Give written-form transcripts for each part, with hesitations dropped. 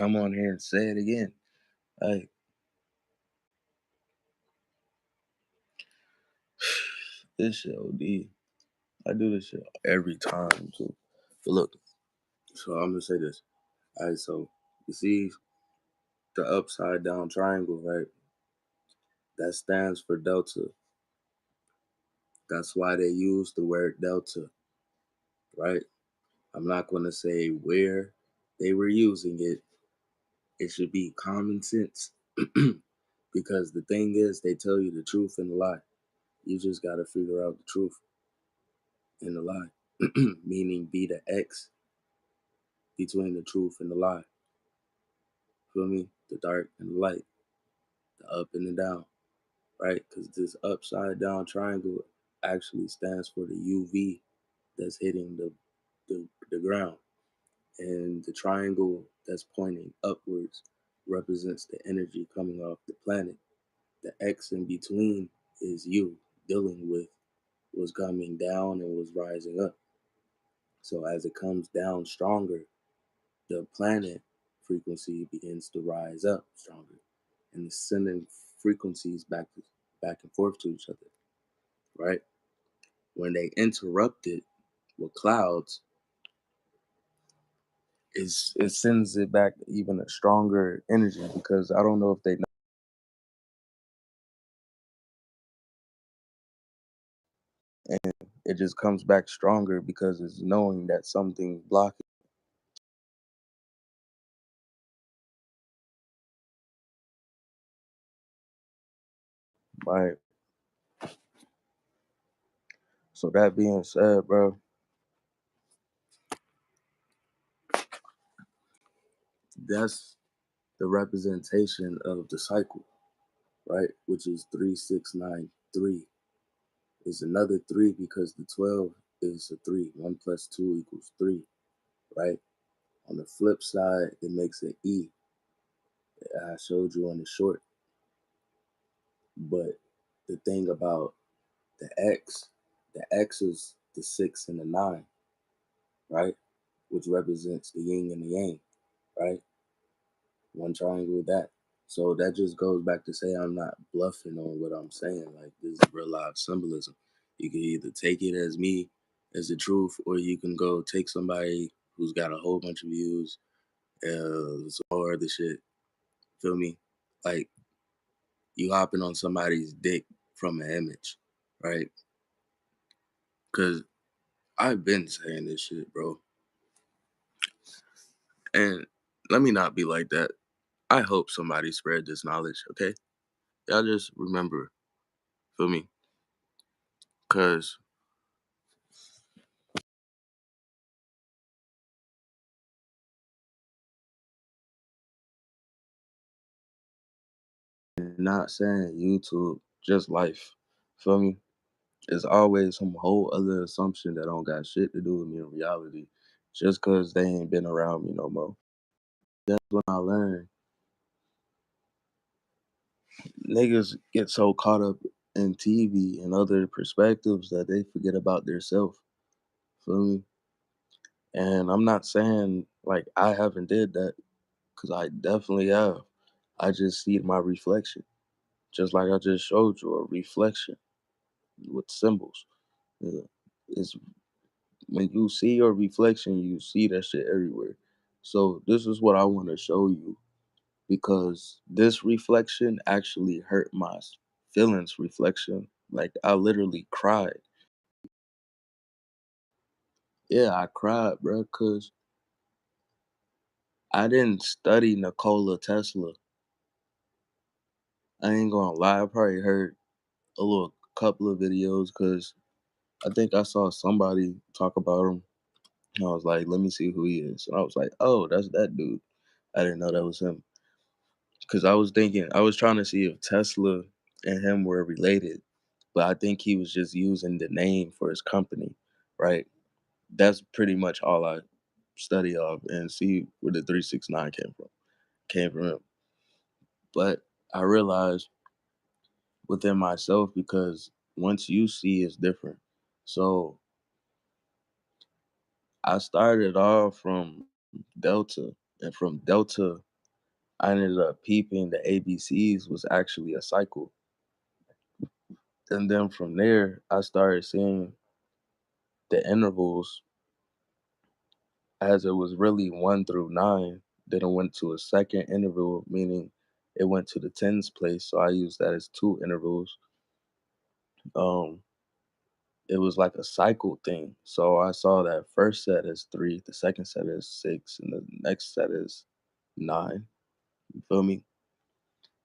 come on here and say it again. Like, this shit OD. I do this shit every time too. But look, so I'm gonna say this. Alright, so you see the upside down triangle, right? That stands for delta. That's why they use the word delta, right? I'm not gonna say where they were using it. It should be common sense. Because the thing is, they tell you the truth and the lie. You just gotta figure out the truth and the lie. Meaning be the X between the truth and the lie. Feel me? The dark and the light, the up and the down, right? Because this upside down triangle actually stands for the UV that's hitting the ground. And the triangle that's pointing upwards represents the energy coming off the planet. The X in between is you dealing with what's coming down and what's rising up. So as it comes down stronger, the planet frequency begins to rise up stronger, and it's sending frequencies back and forth to each other, right? When they interrupt it with clouds, it sends it back even a stronger energy because I don't know if they know, and it just comes back stronger because it's knowing that something's blocking. Right. So that being said, bro, that's the representation of the cycle, right? Which is 3693. Is another three because the 12 is a three. 1 plus 2 equals 3, right? On the flip side, it makes an E. I showed you on the short. But the thing about the X is the 6 and the 9, right? Which represents the yin and the yang, right? One triangle with that. So that just goes back to say I'm not bluffing on what I'm saying. Like, this is real life symbolism. You can either take it as me, as the truth, or you can go take somebody who's got a whole bunch of views, some more other shit. Feel me? Like, you hopping on somebody's dick from an image, right? Because I've been saying this shit, bro. And let me not be like that. I hope somebody spread this knowledge, okay? Y'all just remember, feel me? Because not saying YouTube, just life. Feel me? It's always some whole other assumption that don't got shit to do with me in reality. Just cause they ain't been around me no more. That's when I learned. Niggas get so caught up in TV and other perspectives that they forget about their self. Feel me? And I'm not saying like I haven't did that, cause I definitely have. I just see my reflection. Just like I just showed you a reflection with symbols. Yeah. It's when you see your reflection, you see that shit everywhere. So this is what I want to show you because this reflection actually hurt my feelings reflection. Like I literally cried. Yeah, I cried, bro, cause I didn't study Nikola Tesla. I ain't gonna lie, I probably heard a little couple of videos because I think I saw somebody talk about him. And I was like, let me see who he is. And I was like, oh, that's that dude. I didn't know that was him. Because I was thinking, I was trying to see if Tesla and him were related, but I think he was just using the name for his company, right? That's pretty much all I study of and see where the 369 came from. Came from him. But I realized within myself because once you see it's different. So I started off from Delta, and from Delta I ended up peeping the ABCs was actually a cycle. And then from there, I started seeing the intervals as it was really 1 through 9. Then it went to a second interval, meaning it went to the tens place. So I used that as two intervals. Um, it was like a cycle thing. So I saw that first set as 3, the second set is 6, and the next set is 9. You feel me?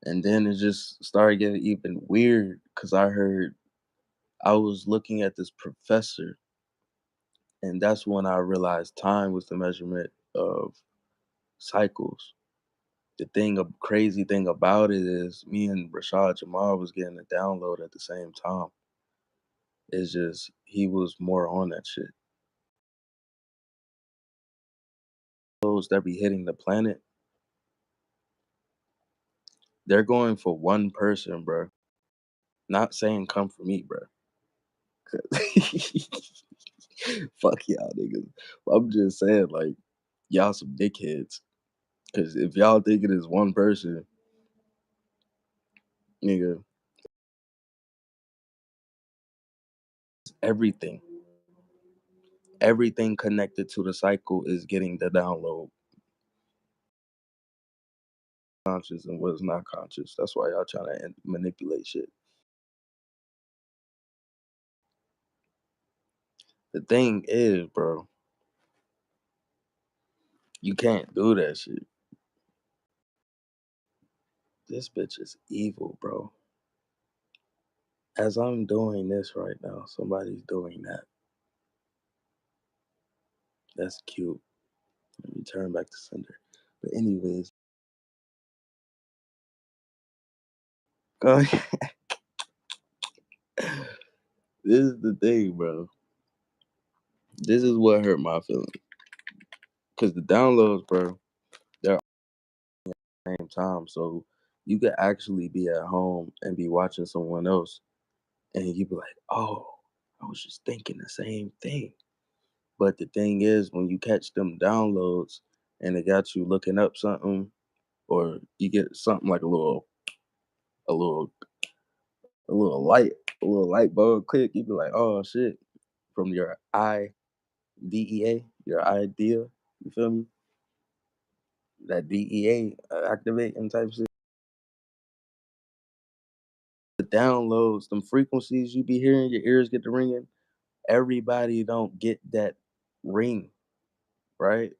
And then it just started getting even weird because I was looking at this professor, and that's when I realized time was the measurement of cycles. The crazy thing about it is me and Rashad Jamal was getting a download at the same time. It's just he was more on that shit. Those that be hitting the planet, they're going for one person, bro. Not saying come for me, bro. Fuck y'all niggas. I'm just saying, like, y'all some dickheads. Cause if y'all think it is one person, nigga, everything, everything connected to the cycle is getting the download. Conscious and what's not conscious. That's why y'all trying to manipulate shit. The thing is, bro, you can't do that shit. This bitch is evil, bro. As I'm doing this right now, somebody's doing that. That's cute. Let me turn back to sender. But anyways, go this is the thing, bro. This is what hurt my feelings. Cause the downloads, bro, they're the same time. So you could actually be at home and be watching someone else and you be like, oh, I was just thinking the same thing. But the thing is, when you catch them downloads and it got you looking up something, or you get something like a little, a little light, a little light bulb click, you be like, oh shit, from your IDEA, your idea, you feel me? That DEA activating type shit. The downloads, them frequencies you be hearing, your ears get to ringing. Everybody don't get that ring, right?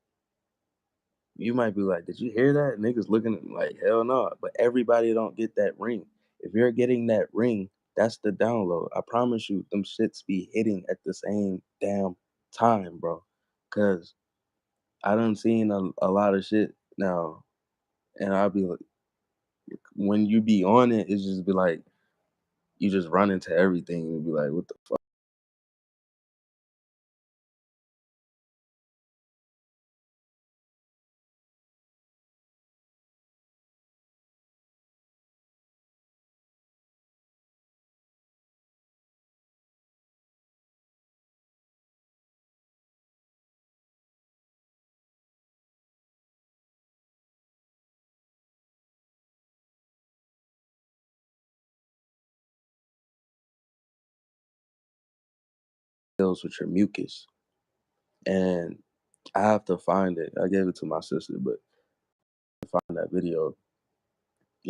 You might be like, "Did you hear that?" Niggas looking at me like, "Hell no!" But everybody don't get that ring. If you're getting that ring, that's the download. I promise you, them shits be hitting at the same damn time, bro. Cause I done seen a lot of shit now, and I'll be like, when you be on it, it's just be like you just run into everything and be like, "What the fuck?" Deals with your mucus, and I have to find it. I gave it to my sister, but to find that video,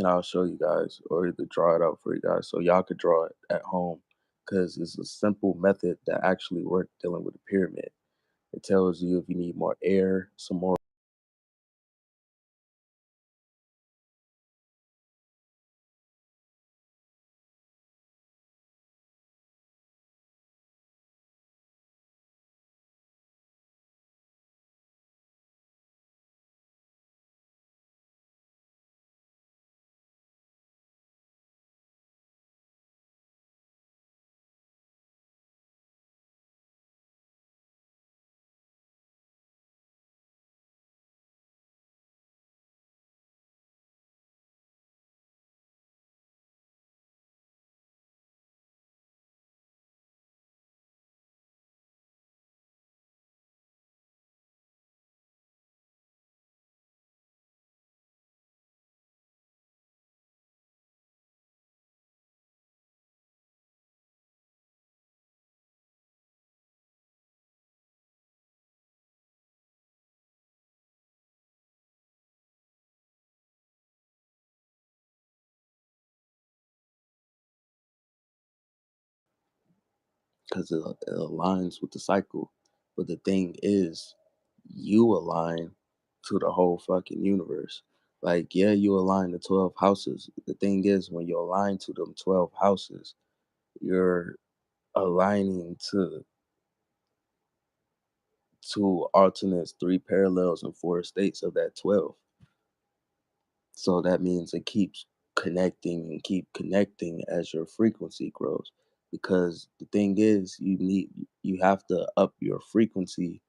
I'll show you guys or either draw it out for you guys so y'all could draw it at home because it's a simple method that actually worked dealing with a pyramid. It tells you if you need more air, some more because it aligns with the cycle. But the thing is, you align to the whole fucking universe. Like, yeah, you align to 12 houses. The thing is, when you align to them 12 houses, you're aligning to two alternates, three parallels, and four states of that 12. So that means it keeps connecting and keep connecting as your frequency grows. Because the thing is, you have to up your frequency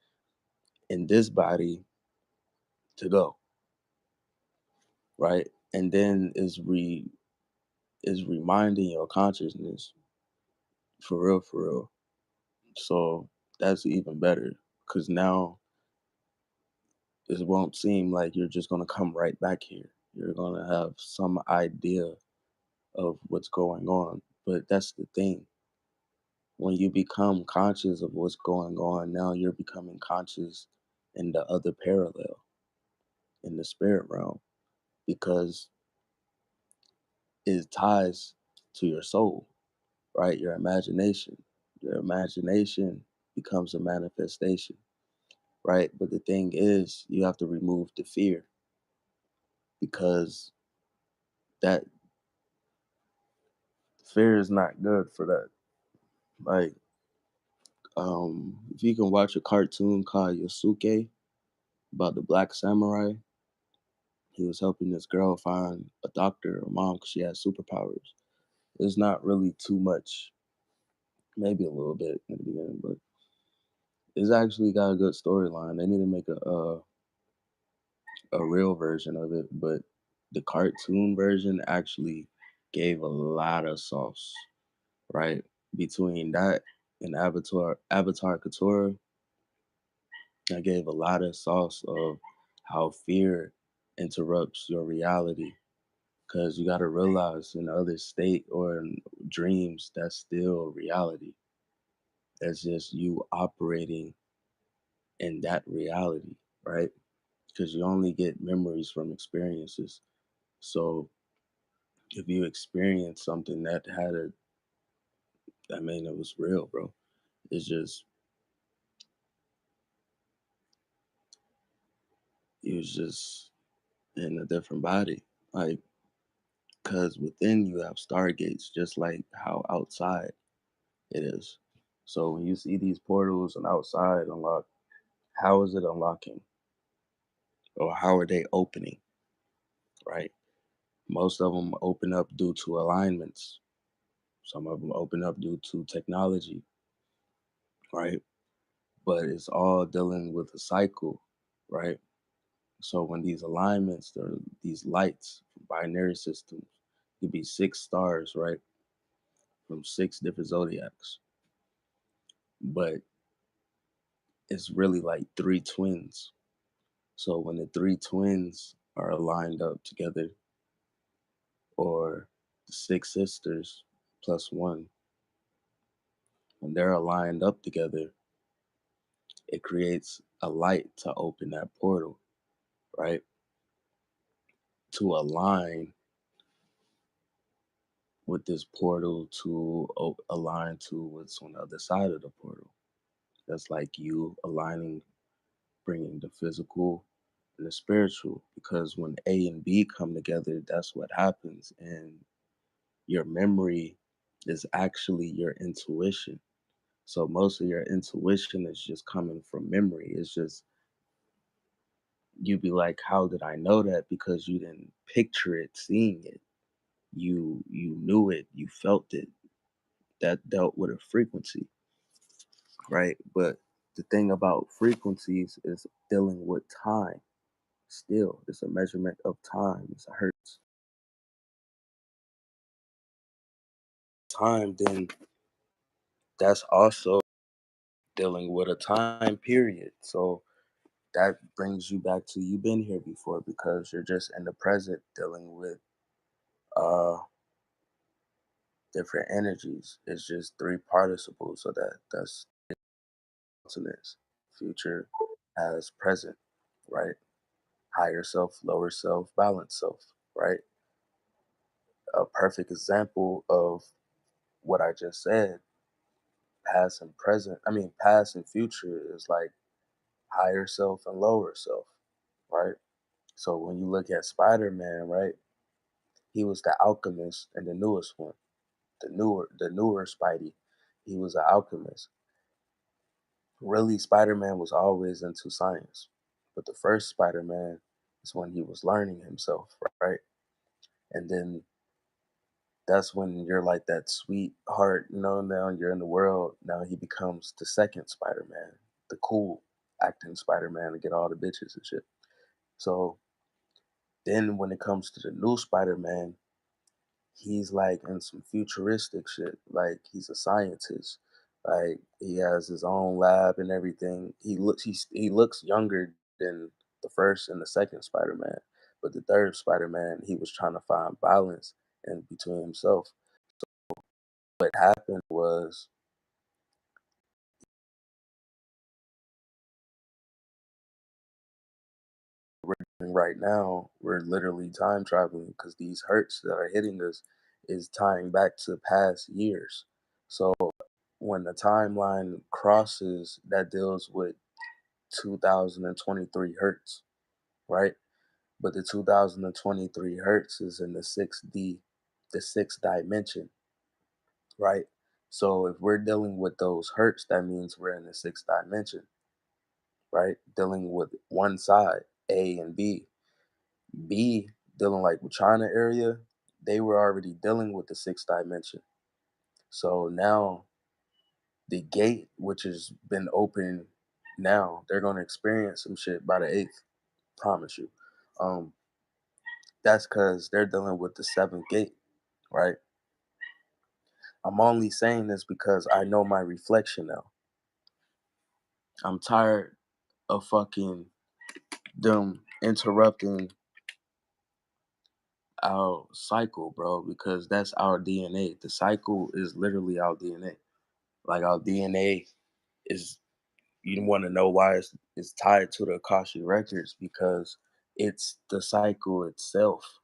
in this body to go, right? And then is reminding your consciousness for real. So that's even better because now it won't seem like you're just gonna come right back here. You're gonna have some idea of what's going on. But that's the thing. When you become conscious of what's going on, now you're becoming conscious in the other parallel, in the spirit realm, because it ties to your soul, right? Your imagination. Your imagination becomes a manifestation, right? But the thing is, you have to remove the fear because that fear is not good for that. Like, if you can watch a cartoon called Yosuke about the black samurai, he was helping this girl find a doctor or mom because she had superpowers. It's not really too much, maybe a little bit in the beginning, but it's actually got a good storyline. They need to make a real version of it, but the cartoon version actually gave a lot of sauce, right? Between that and Avatar Couture, I gave a lot of sauce of how fear interrupts your reality. Because you got to realize in other state or in dreams, that's still reality. That's just you operating in that reality, right? Because you only get memories from experiences. So if you experience something that had I mean, it was real, bro. It's just, you was just in a different body. Like, because within you have stargates, just like how outside it is. So when you see these portals and outside unlock, how is it unlocking? Or how are they opening, right? Most of them open up due to alignments. Some of them open up due to technology, right? But it's all dealing with a cycle, right? So when these alignments or these lights, binary systems, could be six stars, right? From six different zodiacs. But it's really like three twins. So when the three twins are aligned up together, or the six sisters plus one, when they're aligned up together, it creates a light to open that portal, right? To align with this portal to align to what's on the other side of the portal. That's like you aligning, bringing the physical and the spiritual. Because when A and B come together, that's what happens. And your memory is actually your intuition. So most of your intuition is just coming from memory. It's just, you'd be like, how did I know that? Because you didn't picture it, seeing it. You knew it, you felt it. That dealt with a frequency, right? But the thing about frequencies is dealing with time. Still, it's a measurement of time. It's a hertz. Time, then that's also dealing with a time period. So that brings you back to, you've been here before because you're just in the present dealing with uh different energies. It's just three participles, so that's alternates. Future as present, right? Higher self, lower self, balanced self, right? A perfect example of what I just said, past and present. I mean, past and future is like higher self and lower self, right? So when you look at Spider-Man, right, he was the alchemist and the newest one, the newer Spidey. He was an alchemist. Really, Spider-Man was always into science, but the first Spider-Man is when he was learning himself, right? And then that's when you're like that sweetheart, now you're in the world. Now he becomes the second Spider-Man, the cool acting Spider-Man to get all the bitches and shit. So then when it comes to the new Spider-Man, he's like in some futuristic shit. Like he's a scientist. Like he has his own lab and everything. He looks younger than the first and the second Spider-Man. But the third Spider-Man, he was trying to find balance in between himself. What happened was right now we're literally time traveling because these hurts that are hitting us is tying back to past years. So when the timeline crosses that deals with 2023 hertz, right? But the 2023 hertz is in the 6D, the sixth dimension, right? So if we're dealing with those hertz, that means we're in the sixth dimension, right? Dealing with one side, A and B. B, dealing like with China area, they were already dealing with the sixth dimension. So now the gate, which has been open now, they're gonna experience some shit by the eighth. Promise you. Um, that's because they're dealing with the seventh gate, right? I'm only saying this because I know my reflection now. I'm tired of fucking them interrupting our cycle, bro, because that's our DNA. The cycle is literally our DNA. Like our DNA is, you want to know why it's tied to the Akashic records because it's the cycle itself.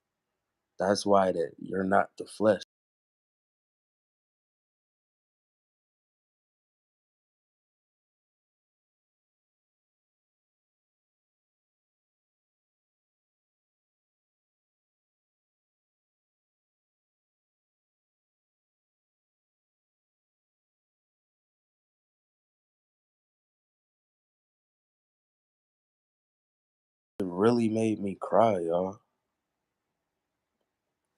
That's why that you're not the flesh. It really made me cry, y'all,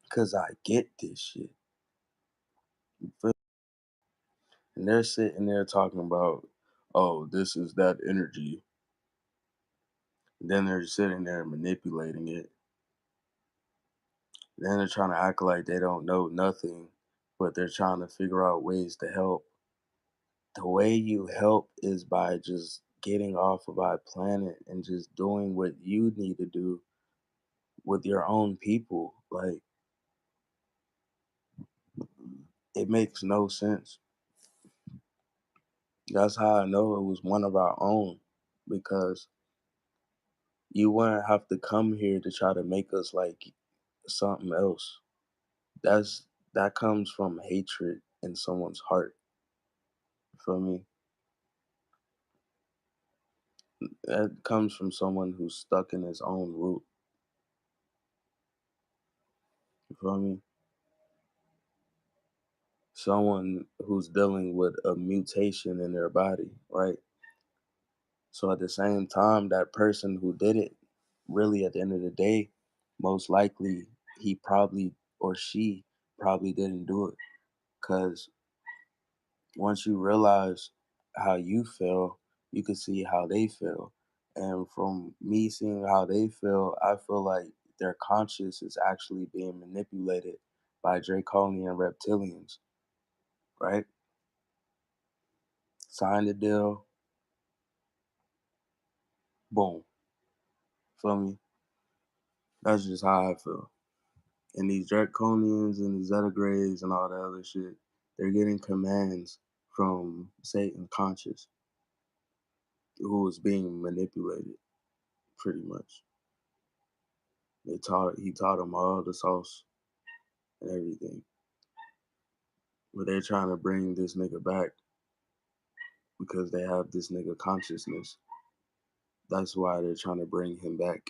because I get this shit. You feel- And they're sitting there talking about, oh, this is that energy. And then they're sitting there manipulating it. Then they're trying to act like they don't know nothing, but they're trying to figure out ways to help. The way you help is by just getting off of our planet and just doing what you need to do with your own people. Like, it makes no sense. That's how I know it was one of our own because you wouldn't have to come here to try to make us like something else. That comes from hatred in someone's heart. You feel me? That comes from someone who's stuck in his own root. You feel me? Someone who's dealing with a mutation in their body, right? So at the same time, that person who did it, really at the end of the day, most likely he probably or she probably didn't do it. Because once you realize how you feel, you can see how they feel. And from me seeing how they feel, I feel like their conscious is actually being manipulated by draconian reptilians, right? Sign the deal, boom. Feel me? That's just how I feel. And these draconians and the Zeta Grays and all that other shit, they're getting commands from Satan conscious, who is being manipulated, pretty much. He taught them all the sauce and everything. But they're trying to bring this nigga back because they have this nigga consciousness. That's why they're trying to bring him back.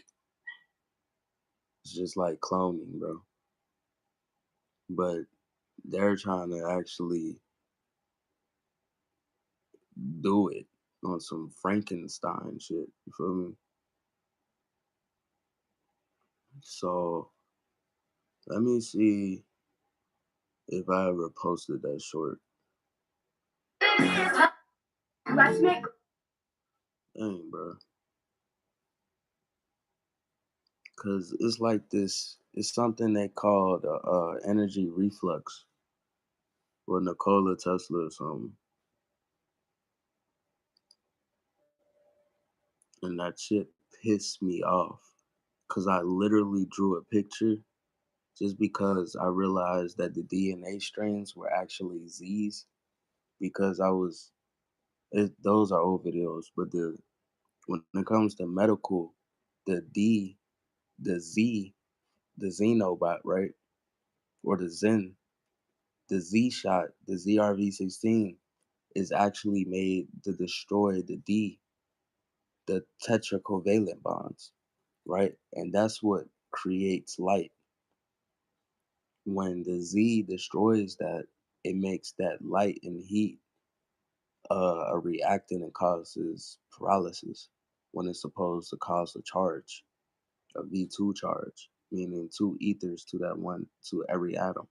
It's just like cloning, bro. But they're trying to actually do it on some Frankenstein shit. You feel me? So let me see if I ever posted that short. Dang, bro. Cause it's like this. It's something they called energy reflux with Nikola Tesla or something, and that shit pissed me off. Cause I literally drew a picture just because I realized that the DNA strains were actually Z's. Because those are old videos, but when it comes to medical, the D, the Z, the Xenobot, right, or the Zen, the Z shot, the ZRV16 is actually made to destroy the D, the tetracovalent bonds, right? And that's what creates light. When the Z destroys that, it makes that light and heat a reactant and causes paralysis when it's supposed to cause a charge, a V2 charge, meaning two ethers to that one, to every atom,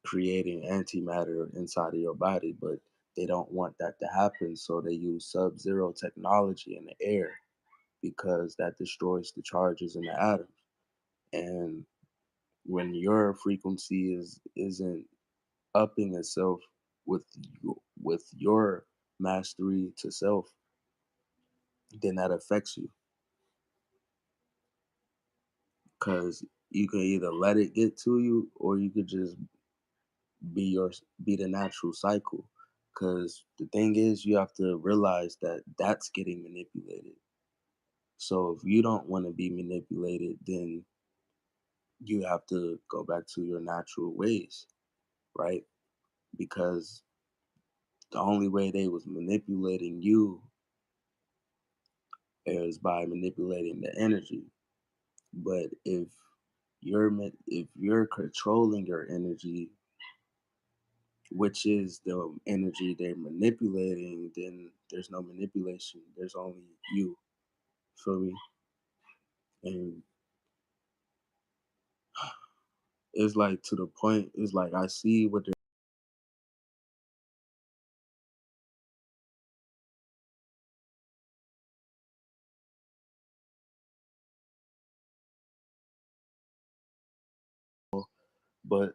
creating antimatter inside of your body. But they don't want that to happen, so they use sub-zero technology in the air because that destroys the charges in the atoms. And when your frequency isn't upping itself with with your mastery to self, then that affects you, because you can either let it get to you or you could just be your be the natural cycle. Because the thing is, you have to realize that that's getting manipulated. So if you don't want to be manipulated, then you have to go back to your natural ways, right? Because the only way they was manipulating you is by manipulating the energy. But if you're controlling your energy, which is the energy they're manipulating, then there's no manipulation. There's only you. Feel me? And it's like to the point. It's like I see what they're, but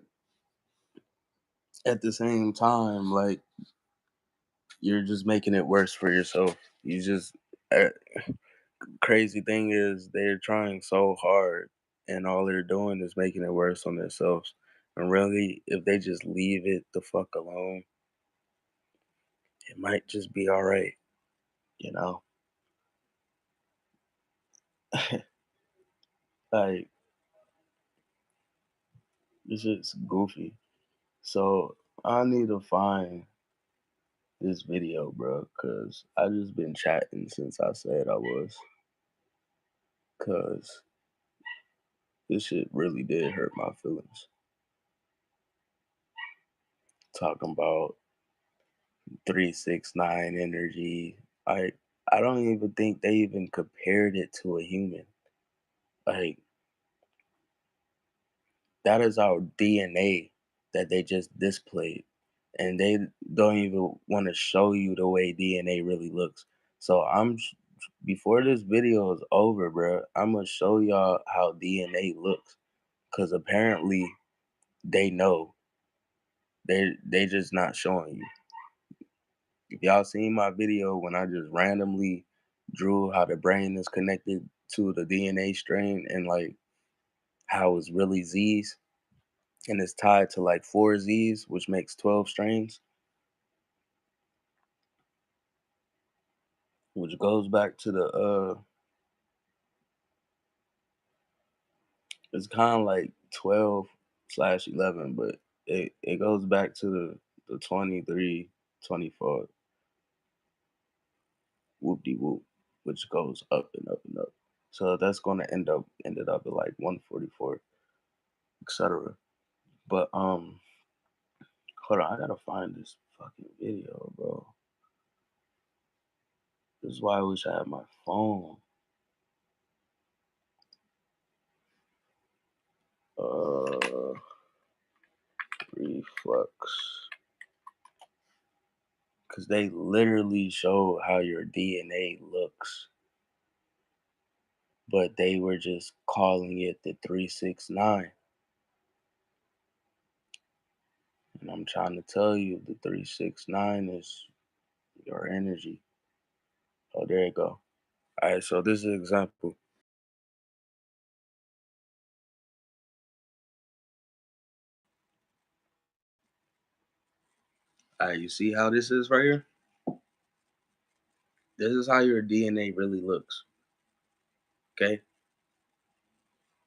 at the same time, like you're just making it worse for yourself. You just uh, crazy thing is they're trying so hard, and all they're doing is making it worse on themselves. And really, if they just leave it the fuck alone, it might just be all right, you know? Like, this shit's goofy. So I need to find this video, bro, cause I just been chatting since I said I was, cause this shit really did hurt my feelings. Talking about 369 energy. I don't even think they even compared it to a human. Like, that is our DNA that they just displayed. And they don't even want to show you the way DNA really looks. So before this video is over, bro, I'm gonna show y'all how DNA looks. Cause apparently they know. They just not showing you. If y'all seen my video when I just randomly drew how the brain is connected to the DNA strain and like how it's really Z's and it's tied to like four Z's, which makes 12 strains, which goes back to the it's kind of like 12/11, but it goes back to the 23. 24 whoop de whoop, which goes up and up and up. So that's gonna ended up at like 144, etc. But hold on, I gotta find this fucking video, bro. This is why I wish I had my phone. Uh, reflux, because they literally show how your DNA looks, but they were just calling it the 369. And I'm trying to tell you, the 369 is your energy. Oh, there you go. All right, so this is an example. All right, you see how this is right here? This is how your DNA really looks. Okay.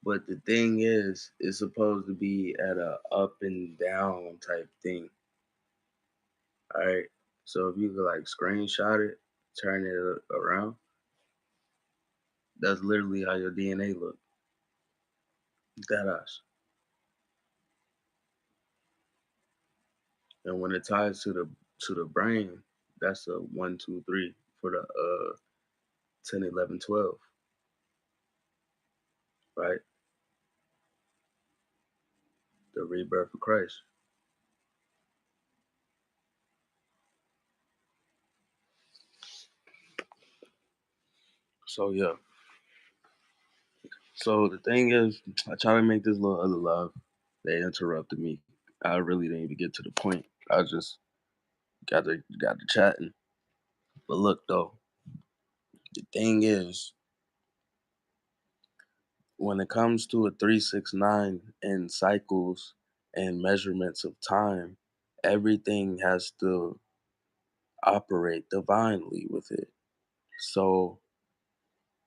But the thing is, it's supposed to be at a up and down type thing. All right. So if you could like screenshot it, turn it around, that's literally how your DNA look. That us. And when it ties to the brain, that's a 1, 2, 3 for the 10, 11, 12, right? The rebirth of Christ. So yeah. So the thing is, I try to make this little other love. They interrupted me. I really didn't even get to the point. I just got to chatting. But look though, the thing is, when it comes to a 369 and cycles and measurements of time, everything has to operate divinely with it. So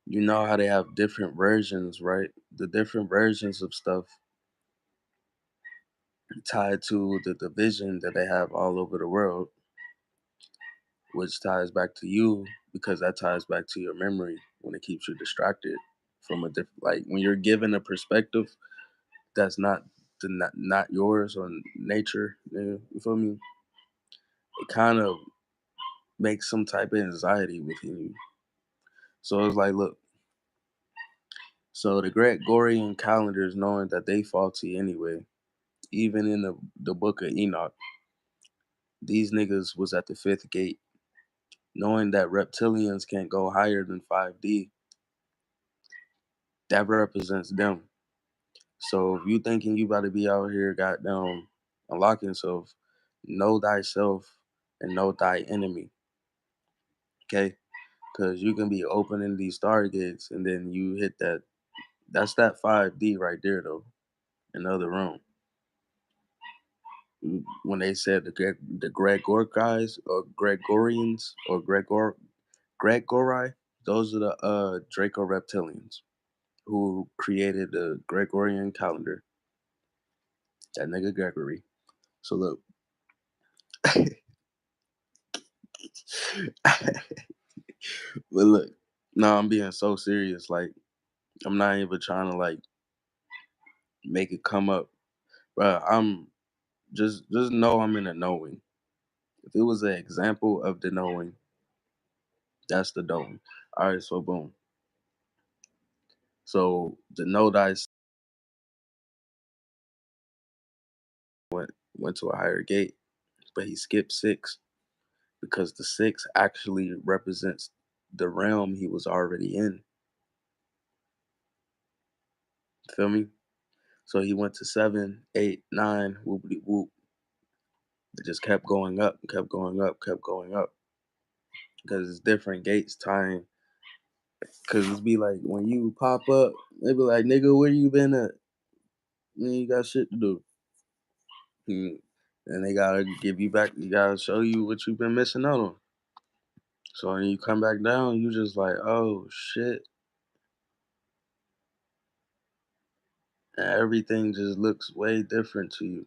you know how they have different versions, right? The different versions of stuff tied to the division that they have all over the world, which ties back to you because that ties back to your memory when it keeps you distracted from a different, like when you're given a perspective that's not yours or nature. You feel me? It kind of makes some type of anxiety within you. So it's like, look, so the Gregorian calendars, knowing that they faulty anyway, even in the book of Enoch, these niggas was at the fifth gate, knowing that reptilians can't go higher than 5D. That represents them. So if you thinking you about to be out here, goddamn, unlocking yourself, know thyself and know thy enemy. Okay, because you can be opening these stargates and then you hit that. That's that 5D right there, though, in the other room. When they said the Gregor guys or Gregorians or Gregori, those are the Draco reptilians who created the Gregorian calendar. That nigga Gregory. So look, but look, no, I'm being so serious. Like I'm not even trying to like make it come up, bro. I'm just know I'm in a knowing. If it was an example of the knowing, that's the knowing. All right, so boom. So the know dice went to a higher gate, but he skipped six because the six actually represents the realm he was already in. Feel me? So he went to 7, 8, 9, whoopity whoop. It just kept going up, kept going up, kept going up. Because it's different gates tying. Because it's be like, when you pop up, they be like, nigga, where you been at? Man, you got shit to do. And they gotta give you back, you gotta show you what you've been missing out on. So when you come back down, you just like, oh shit. And everything just looks way different to you.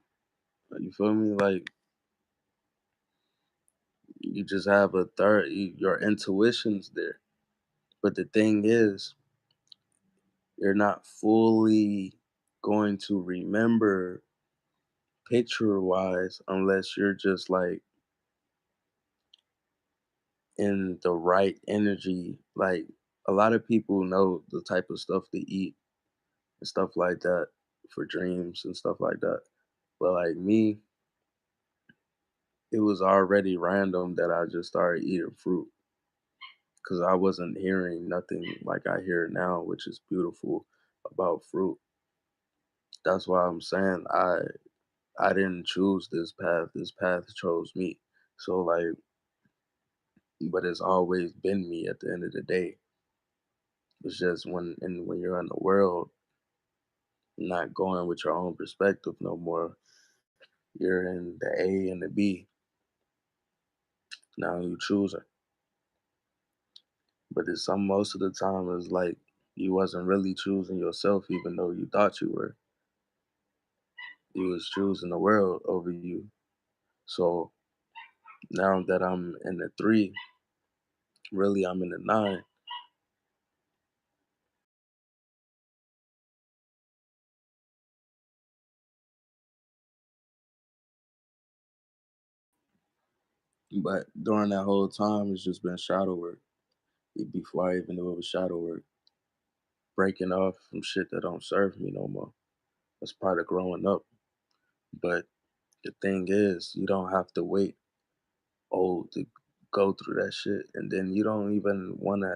Like, you feel me? Like, You just have a third, your intuition's there. But the thing is, you're not fully going to remember picture wise unless you're just like in the right energy. Like a lot of people know the type of stuff to eat and stuff like that for dreams and stuff like that. But like me, it was already random that I just started eating fruit because I wasn't hearing nothing like I hear now, which is beautiful about fruit. That's why I'm saying I didn't choose this path. This path chose me. So like, but it's always been me at the end of the day. It's just when you're in the world, not going with your own perspective no more. You're in the A and the B. Now you choosing. But it's some most of the time it's like you wasn't really choosing yourself even though you thought you were. You was choosing the world over you. So now that I'm in the three, really I'm in the nine. But during that whole time it's just been shadow work. Before I even knew it was shadow work. Breaking off from shit that don't serve me no more. That's part of growing up. But the thing is, you don't have to wait old to go through that shit. And then you don't even want to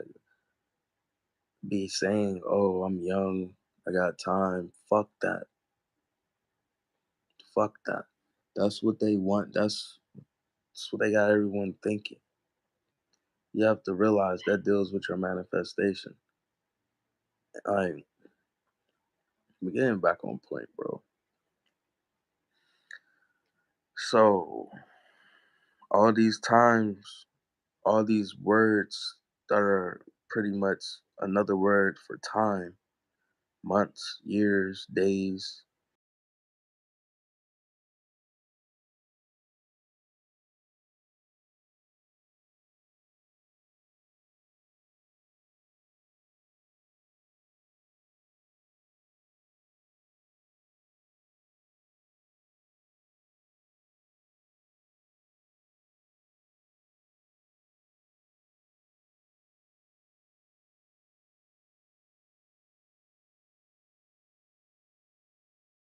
be saying, oh, I'm young, I got time. Fuck that. Fuck that. That's what they want. That's what they got everyone thinking. You have to realize that deals with your manifestation. I'm getting back on point, bro. So, all these times, all these words that are pretty much another word for time, months, years, days.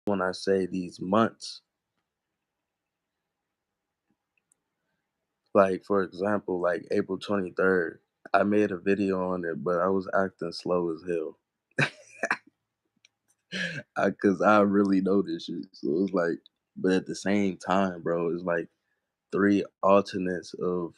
When I say these months, like for example, like April 23rd, I made a video on it, but I was acting slow as hell. Cause I really know this shit. So it was like, but at the same time, bro, it's like three alternates of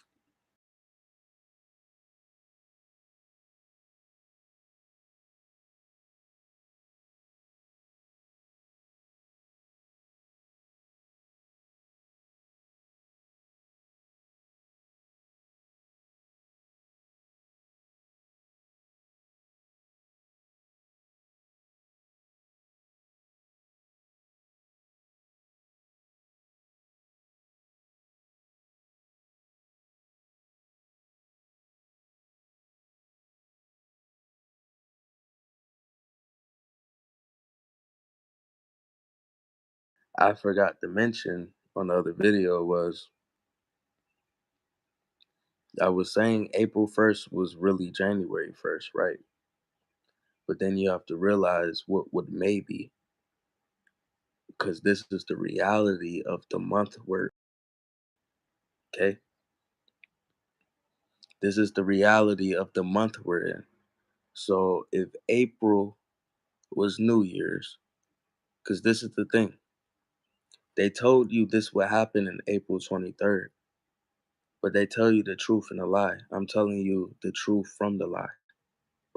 I forgot to mention on the other video was I was saying April 1st was really January 1st, right? But then you have to realize what would maybe, because this is the reality of the month work, okay? This is the reality of the month we're in. So if April was New Year's, because this is the thing, they told you this would happen in April 23rd, but they tell you the truth and a lie. I'm telling you the truth from the lie,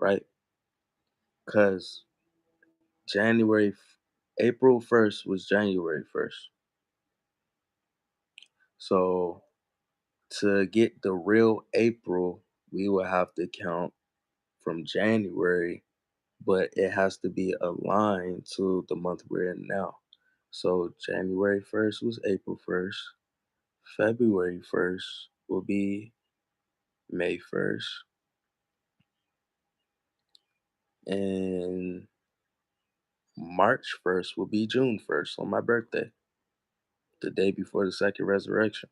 right? Because January, April 1st was January 1st. So to get the real April, we would have to count from January, but it has to be aligned to the month we're in now. So January 1st was April 1st, February 1st will be May 1st, and March 1st will be June 1st on my birthday, the day before the second resurrection.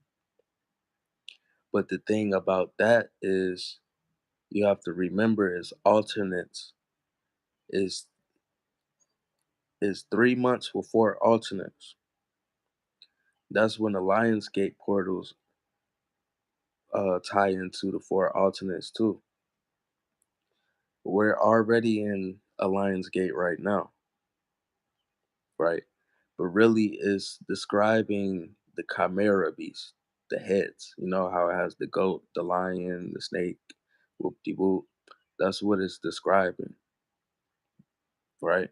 But the thing about that is you have to remember is alternates is 3 months before alternates. That's when the Lionsgate portals tie into the four alternates too. We're already in a Lionsgate right now, right? But really is describing the chimera beast, the heads. You know how it has the goat, the lion, the snake, whoop de whoop. That's what it's describing, right?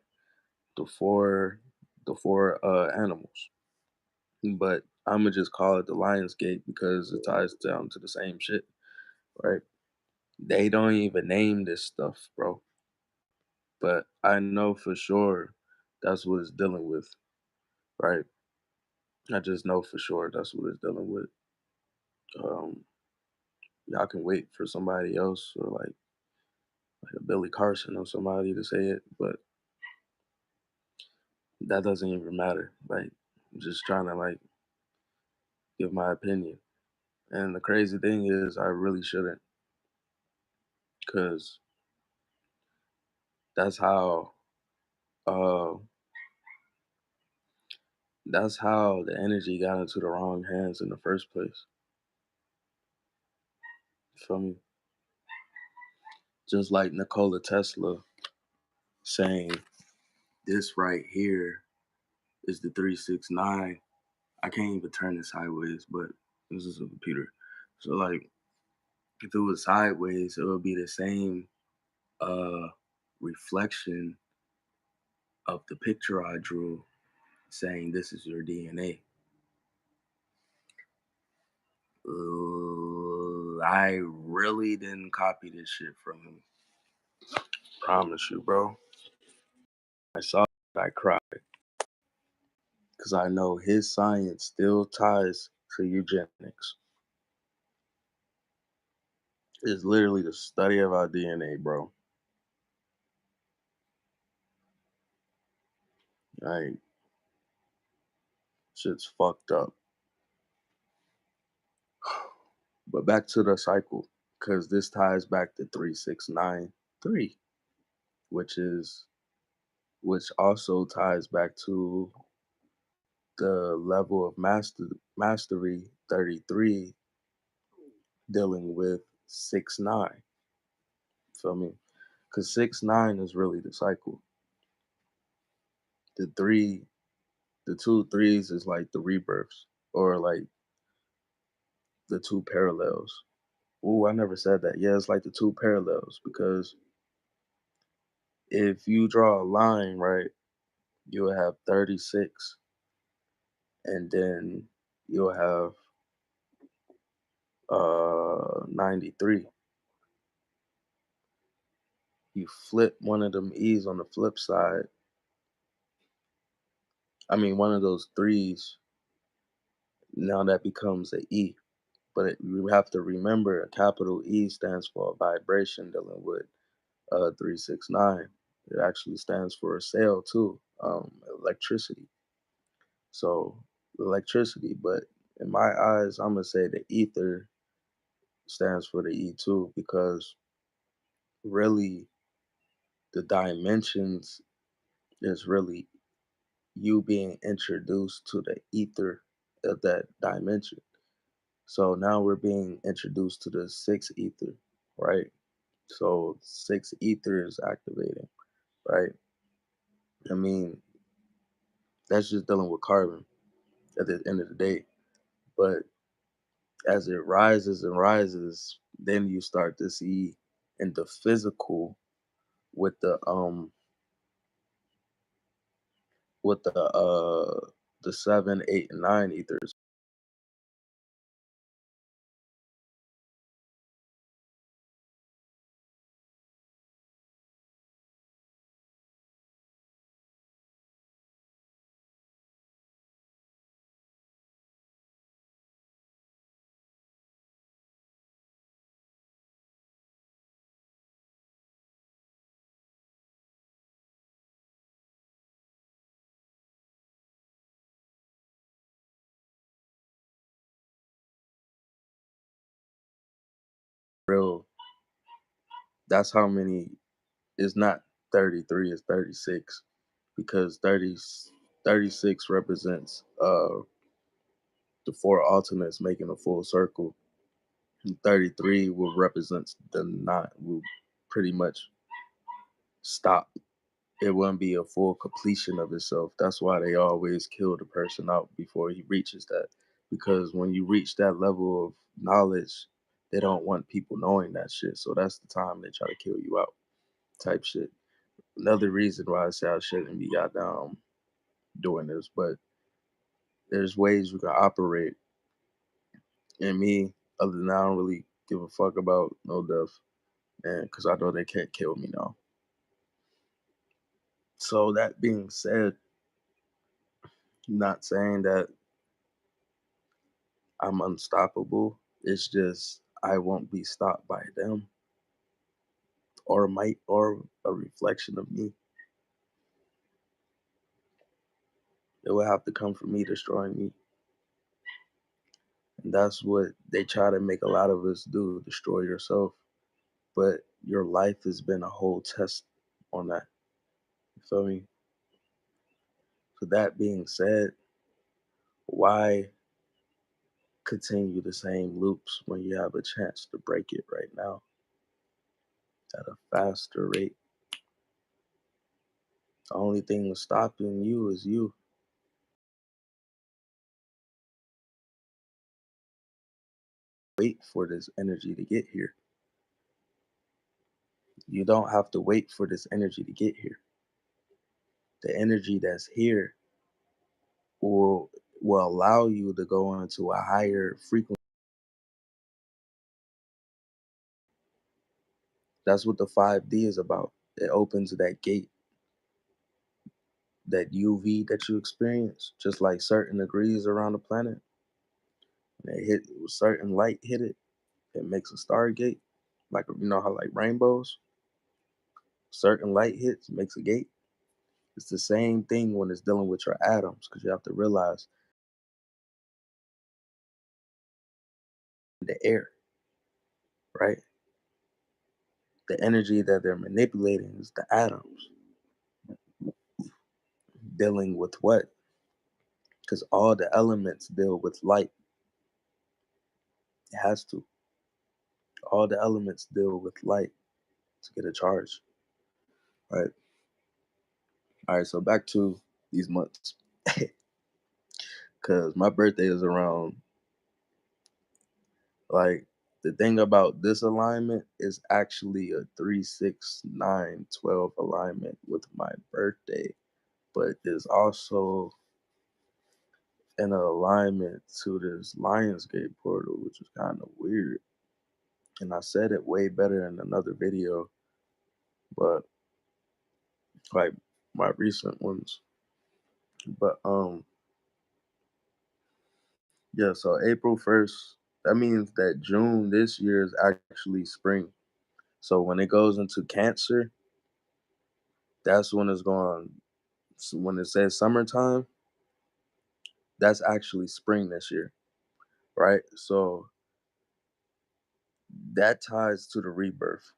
The four animals. But I'ma just call it the Lions Gate because it ties down to the same shit, right? They don't even name this stuff, bro. But I know for sure that's what it's dealing with, right? I just know for sure that's what it's dealing with. Um, y'all can wait for somebody else or like a Billy Carson or somebody to say it, but that doesn't even matter. Like, I'm just trying to like give my opinion. And the crazy thing is, I really shouldn't, cause that's how uh that's how the energy got into the wrong hands in the first place. You feel me? Just like Nikola Tesla saying this right here is the 369. I can't even turn it sideways, but this is a computer. So like if it was sideways, it would be the same uh reflection of the picture I drew saying this is your DNA. I really didn't copy this shit from him. Promise you, bro. I saw it, I cried. Because I know his science still ties to eugenics. It's literally the study of our DNA, bro. Like, shit's fucked up. But back to the cycle, because this ties back to 3693, which is which also ties back to the level of mastery 33 dealing with 6-9. Feel me? Because 6-9 is really the cycle. The three, the two threes is like the rebirths or like the two parallels. Ooh, I never said that. Yeah, it's like the two parallels because if you draw a line, right, you'll have 36 and then you'll have 93. You flip one of them E's on the flip side. I mean, one of those threes, now that becomes a E. But you have to remember a capital E stands for a vibration dealing with 369. It actually stands for a cell too, electricity. So electricity, but in my eyes, I'm gonna say the ether stands for the E too because really the dimensions is really you being introduced to the ether of that dimension. So now we're being introduced to the sixth ether, right? So six ether is activating, right? I mean, that's just dealing with carbon at the end of the day. But as it rises and rises, then you start to see in the physical with the 7, 8, and 9 ethers. real, that's how many. It's not 33, it's 36, because 36 represents the four alternates making a full circle. And 33 will represents the knot will pretty much stop. It wouldn't be a full completion of itself. That's why they always kill the person out before he reaches that. Because when you reach that level of knowledge, they don't want people knowing that shit. So that's the time they try to kill you out, type shit. Another reason why I say I shouldn't be goddamn doing this, but there's ways you can operate. And me, other than I don't really give a fuck about no death, and because I know they can't kill me now. So that being said, not saying that I'm unstoppable. It's just I won't be stopped by them or might or a reflection of me. It will have to come from me destroying me. And that's what they try to make a lot of us do, destroy yourself. But your life has been a whole test on that. You feel me? So that being said, why continue the same loops when you have a chance to break it right now at a faster rate? The only thing that's stopping you is you. Wait for this energy to get here. You don't have to wait for this energy to get here. The energy that's here will will allow you to go into a higher frequency. That's what the 5D is about. It opens that gate, that UV that you experience, just like certain degrees around the planet. When it hit certain light hit it, it makes a stargate. Like you know how like rainbows, certain light hits makes a gate. It's the same thing when it's dealing with your atoms, because you have to realize the air, right? The energy that they're manipulating is the atoms. Dealing with what? Because all the elements deal with light. It has to. All the elements deal with light to get a charge. Right. All right. So back to these months. Because my birthday is around, like, the thing about this alignment is actually a 3 6 9 12 alignment with my birthday, but there's also an alignment to this Lionsgate portal, which is kind of weird. And I said it way better in another video, but like my recent ones. But yeah, so April 1st, that means that June this year is actually spring. So when it goes into Cancer, that's when it's going, so when it says summertime, that's actually spring this year, right? So that ties to the rebirth,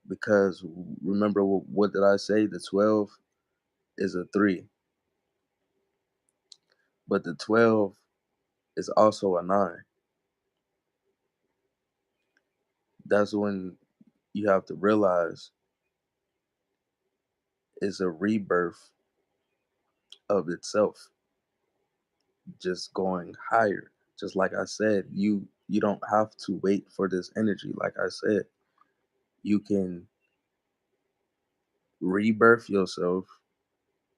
because remember what did I say? The 12 is a 3, but the 12 is also a 9. That's when you have to realize it's a rebirth of itself, just going higher. Just like I said, you don't have to wait for this energy. Like I said, you can rebirth yourself,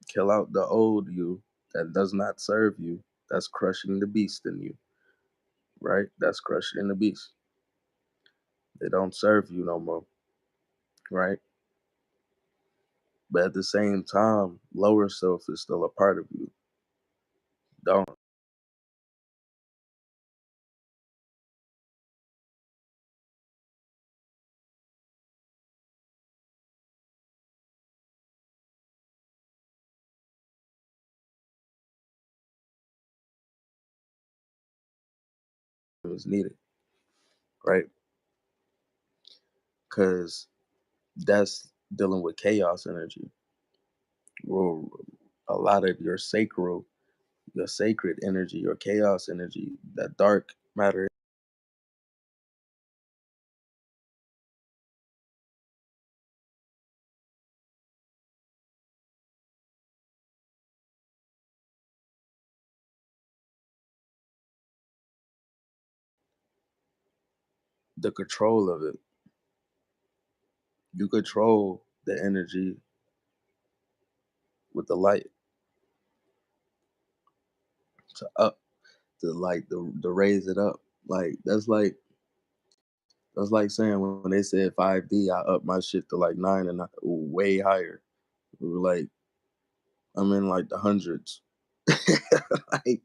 kill out the old you that does not serve you, that's crushing the beast in you, right? That's crushing the beast. They don't serve you no more, right? But at the same time, lower self is still a part of you. Don't is needed, right? because that's dealing with chaos energy. Well, a lot of your sacred energy, your chaos energy, that dark matter, the control of it. You control the energy with the light to up, to like to raise it up. Like that's like saying when they said 5D, I up my shit to like nine and way higher. We were like, I'm in like the hundreds. Like,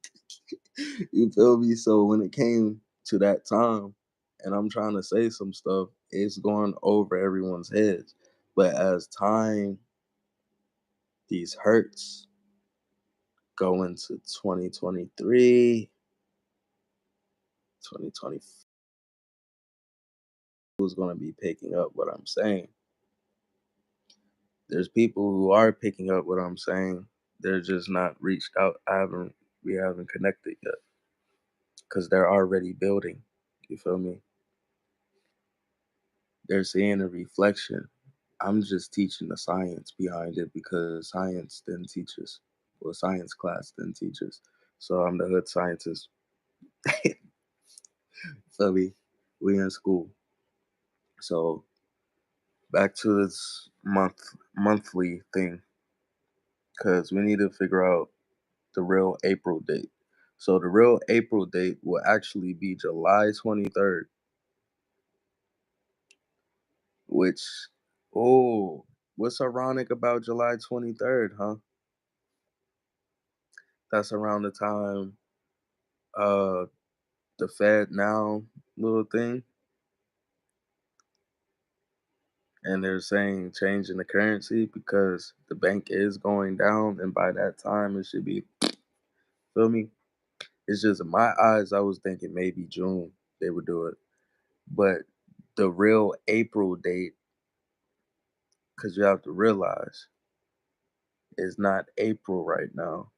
you feel me? So when it came to that time, and I'm trying to say some stuff, it's going over everyone's heads. But as time, these hurts go into 2023, 2020 who's going to be picking up what I'm saying. There's people who are picking up what I'm saying. They're just not reached out. We haven't connected yet because they're already building. You feel me? They're seeing a reflection. I'm just teaching the science behind it because science didn't teach us. Well, science class didn't teach us. So I'm the hood scientist. Feel me? We in school. So back to this monthly thing, because we need to figure out the real April date. So the real April date will actually be July 23rd, which, oh, what's ironic about July 23rd, huh? That's around the time uh the Fed now little thing, and they're saying changing the currency because the bank is going down, and by that time it should be, feel me? It's just in my eyes, I was thinking maybe June they would do it. But the real April date, because you have to realize, is not April right now.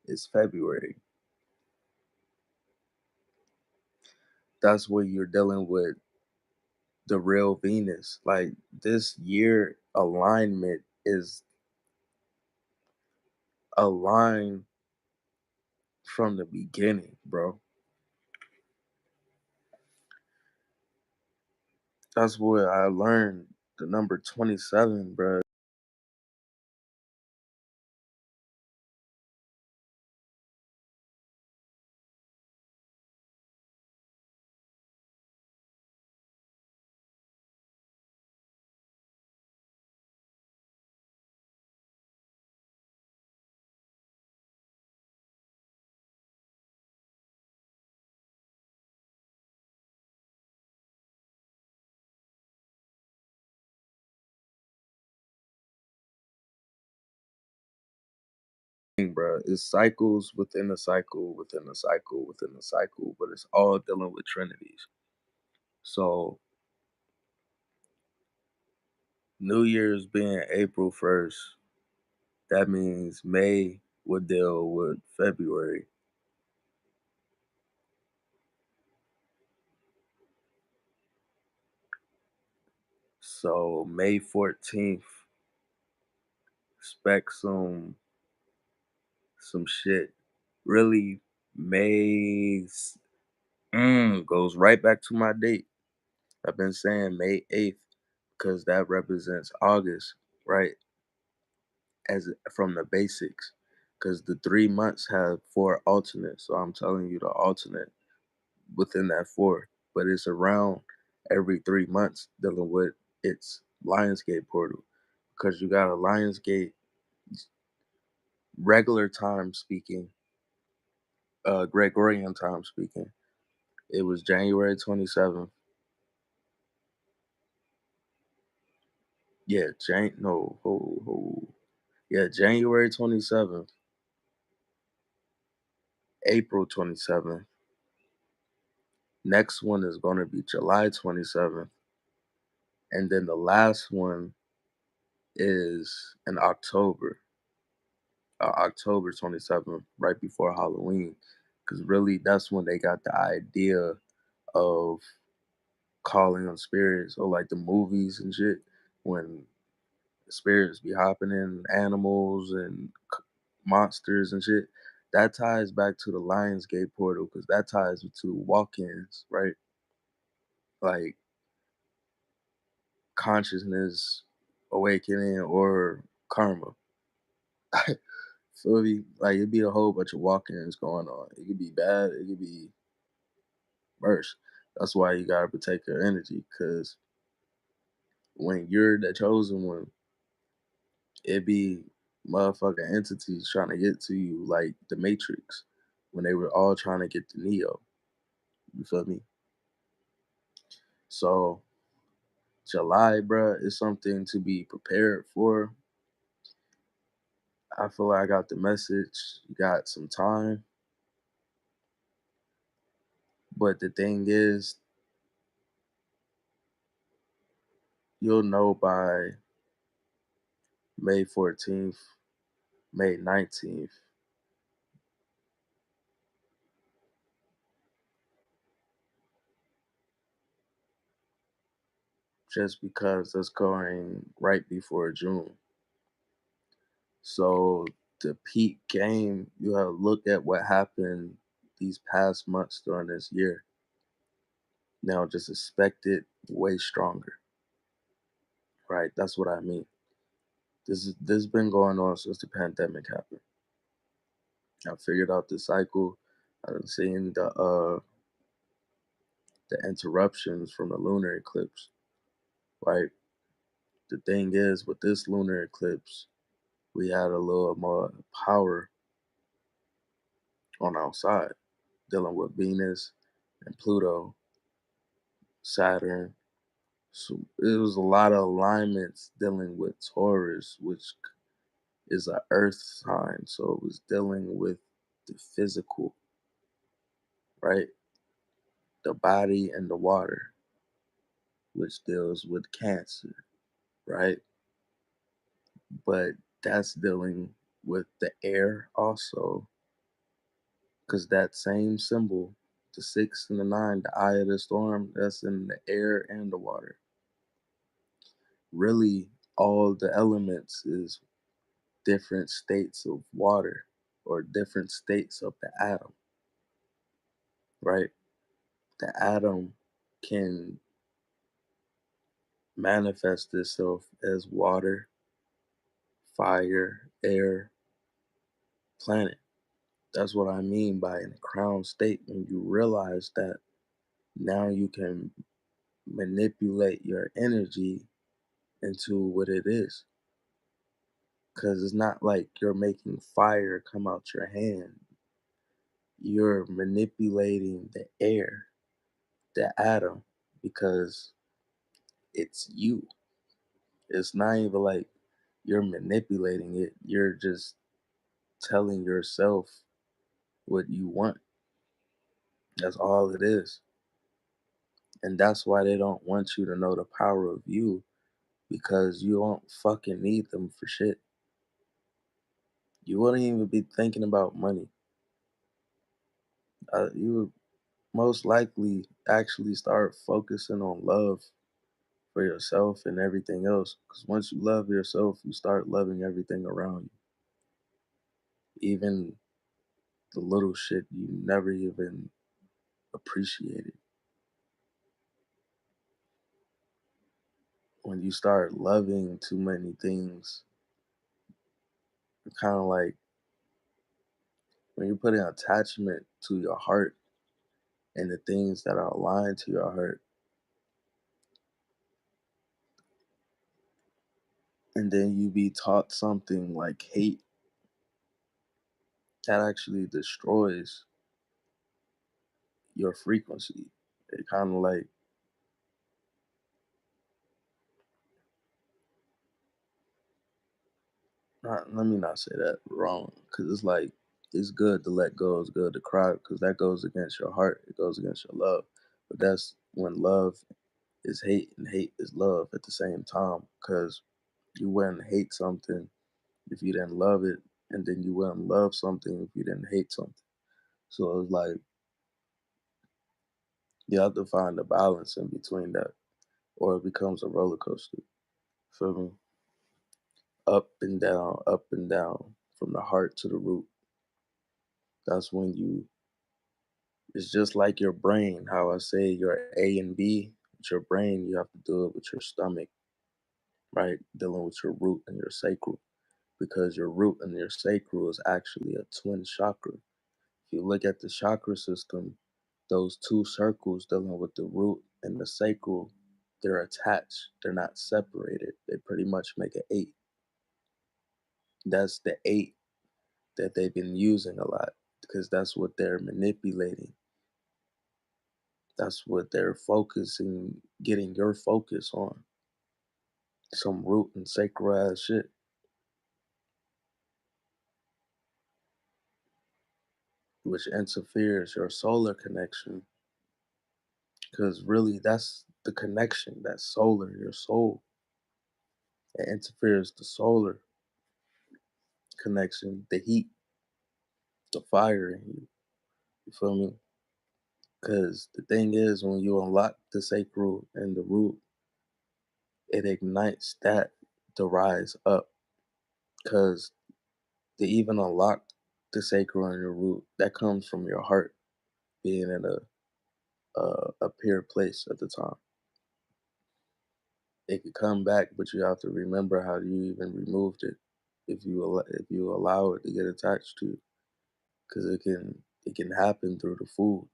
It's February. That's where you're dealing with the real Venus. Like this year alignment is aligned from the beginning, bro. That's what I learned. The number 27, bro. Bro, it's cycles within a cycle within a cycle within a cycle, but it's all dealing with trinities. So New Year's being April 1st, that means May would deal with February. So May 14th, expect some shit. Really, May goes right back to my date. I've been saying May 8th because that represents August, right? As from the basics, because the 3 months have four alternates. So I'm telling you the alternate within that four, but it's around every 3 months dealing with its Lionsgate portal, because you got a Lionsgate regular time speaking, Gregorian time speaking. It was January 27th. Yeah, no, yeah, January 27th, April 27th. Next one is going to be July 27th. And then the last one is in October 27th, right before Halloween. Because really, that's when they got the idea of calling on spirits, or like the movies and shit, when spirits be hopping in animals and monsters and shit. That ties back to the Lionsgate portal because that ties to walk-ins, right? Like consciousness awakening or karma. Feel me? Like it'd be a whole bunch of walk-ins going on. It could be bad. It could be worse. That's why you gotta protect your energy, because when you're the chosen one, it be motherfucking entities trying to get to you, like the Matrix, when they were all trying to get to Neo. You feel me? So July, bruh, is something to be prepared for. I feel like I got the message. You got some time, but the thing is, you'll know by May 14th, May 19th. Just because that's going right before June. So the peak game, you have to look at what happened these past months during this year. Now just expect it way stronger, right? That's what I mean. This has been going on since the pandemic happened. I figured out the cycle. I've seen the interruptions from the lunar eclipse, right? The thing is, with this lunar eclipse, we had a little more power on our side, dealing with Venus and Pluto, Saturn. So it was a lot of alignments dealing with Taurus, which is an earth sign. So it was dealing with the physical, right? The body and the water, which deals with Cancer, right? But that's dealing with the air also, because that same symbol, the six and the nine, the eye of the storm, that's in the air and the water. Really, all the elements is different states of water or different states of the atom, right? The atom can manifest itself as water, fire, air, planet. That's what I mean by in a crown state. When you realize that now you can manipulate your energy into what it is. Because it's not like you're making fire come out your hand. You're manipulating the air, the atom, because it's you. It's not even like you're manipulating it. You're just telling yourself what you want. That's all it is. And that's why they don't want you to know the power of you, because you don't fucking need them for shit. You wouldn't even be thinking about money. You would most likely actually start focusing on love for yourself and everything else. Because once you love yourself, you start loving everything around you, even the little shit you never even appreciated. When you start loving too many things, kind of like when you put an attachment to your heart and the things that are aligned to your heart, and then you be taught something like hate, that actually destroys your frequency. It kind of like, not, let me not say that wrong, because it's like, it's good to let go, it's good to cry, because that goes against your heart, it goes against your love. But that's when love is hate and hate is love at the same time. Because you wouldn't hate something if you didn't love it, and then you wouldn't love something if you didn't hate something. So it's like you have to find a balance in between that, or it becomes a roller coaster. Feel me? Up and down, from the heart to the root. That's when you. It's just like your brain. How I say your A and B. With your brain, you have to do it with your stomach, right? Dealing with your root and your sacral, because your root and your sacral is actually a twin chakra. If you look at the chakra system, those two circles dealing with the root and the sacral, they're attached. They're not separated. They pretty much make an eight. That's the eight that they've been using a lot because that's what they're manipulating. That's what they're focusing, getting your focus on. Some root and sacral ass shit, which interferes your solar connection. Because really, that's the connection, that solar, your soul. It interferes the solar connection, the heat, the fire in you. You feel me? Because the thing is, when you unlock the sacral and the root, it ignites that to rise up. Because to even unlock the sacral and your root, that comes from your heart being in a pure place at the time. It could come back, but you have to remember how you even removed it. If you allow it to get attached to you, because it can happen through the food.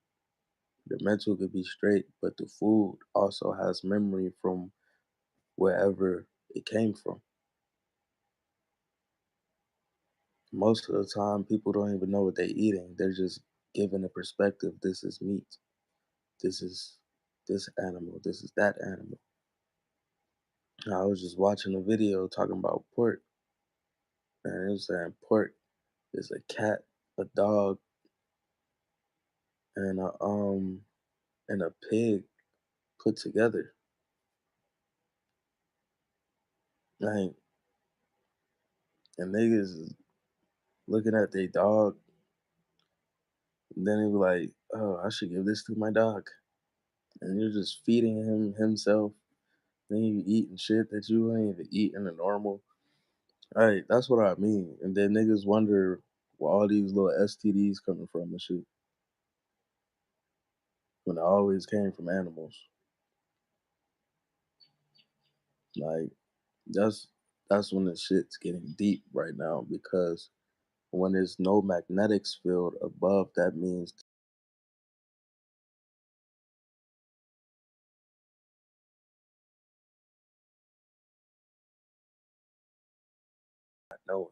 The mental could be straight, but the food also has memory from wherever it came from. Most of the time, people don't even know what they're eating. They're just given a perspective. This is meat. This is this animal. This is that animal. I was just watching a video talking about pork, and it was saying pork is a cat, a dog, and a pig put together. Like, and niggas is looking at their dog, and then they be like, "Oh, I should give this to my dog," and you're just feeding him himself. Then you eating shit that you ain't even eating the normal. Right, that's what I mean. And then niggas wonder where all these little STDs coming from and shit when it always came from animals. Like that's that's when the shit's getting deep right now because when there's no magnetics field above, that means not knowing.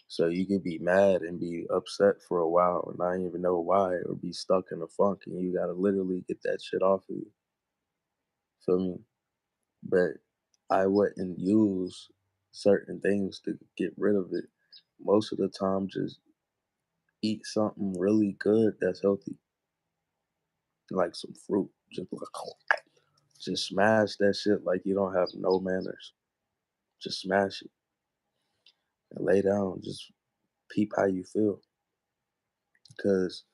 So you could be mad and be upset for a while and not even know why, or be stuck in a funk, and you gotta literally get that shit off of you. Feel me? But I wouldn't use certain things to get rid of it. Most of the time, just eat something really good that's healthy, like some fruit. Just smash that shit like you don't have no manners. Just smash it and lay down. Just peep how you feel. Because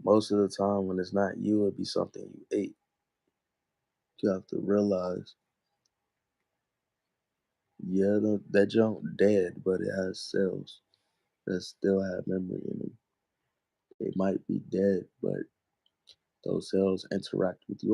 most of the time, when it's not you, it'll be something you ate. You have to realize, yeah, that junk dead, but it has cells that still have memory in them. They might be dead, but those cells interact with you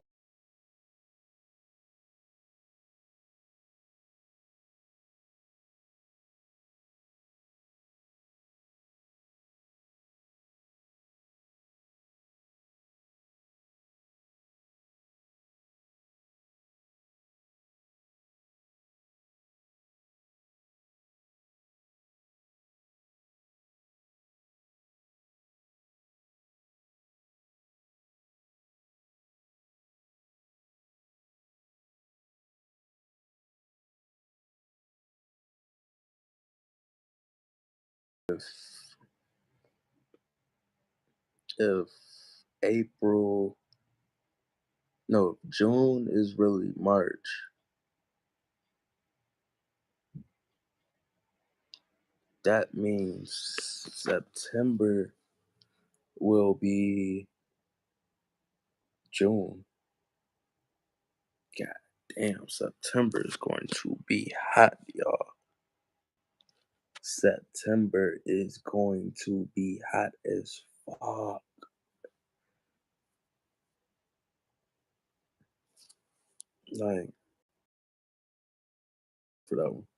if if April No, June is really March. That means September will be June. God damn, September is going to be hot, y'all. September is going to be hot as fuck. Like, for that one.